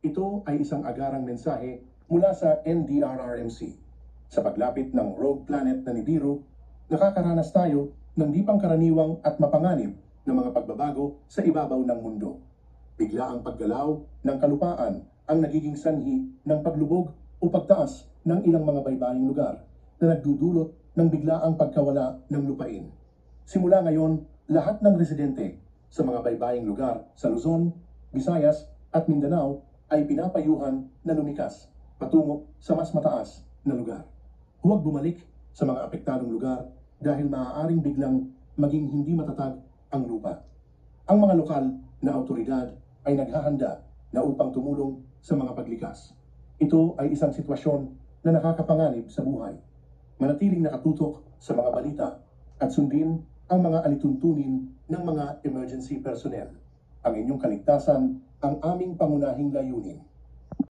Ito ay isang agarang mensahe mula sa NDRRMC. Sa paglapit ng rogue planet na Nibiru, nakakaranas tayo ng di pangkaraniwang at mapanganib na mga pagbabago sa ibabaw ng mundo. Bigla ang paggalaw ng kalupaan ang nagiging sanhi ng paglubog o pagtaas ng ilang mga baybaying lugar na nagdudulot ng biglaang pagkawala ng lupain. Simula ngayon, lahat ng residente sa mga baybaying lugar sa Luzon, Visayas at Mindanao ay pinapayuhan na lumikas patungo sa mas mataas na lugar. Huwag bumalik sa mga apektadong lugar dahil maaaring biglang maging hindi matatag ang lupa. Ang mga lokal na autoridad ay naghahanda na upang tumulong sa mga paglikas. Ito ay isang sitwasyon na nakakapanganib sa buhay. Manatiling nakatutok sa mga balita at sundin ang mga alituntunin ng mga emergency personnel. Ang inyong kaligtasan ang aming pangunahing layunin.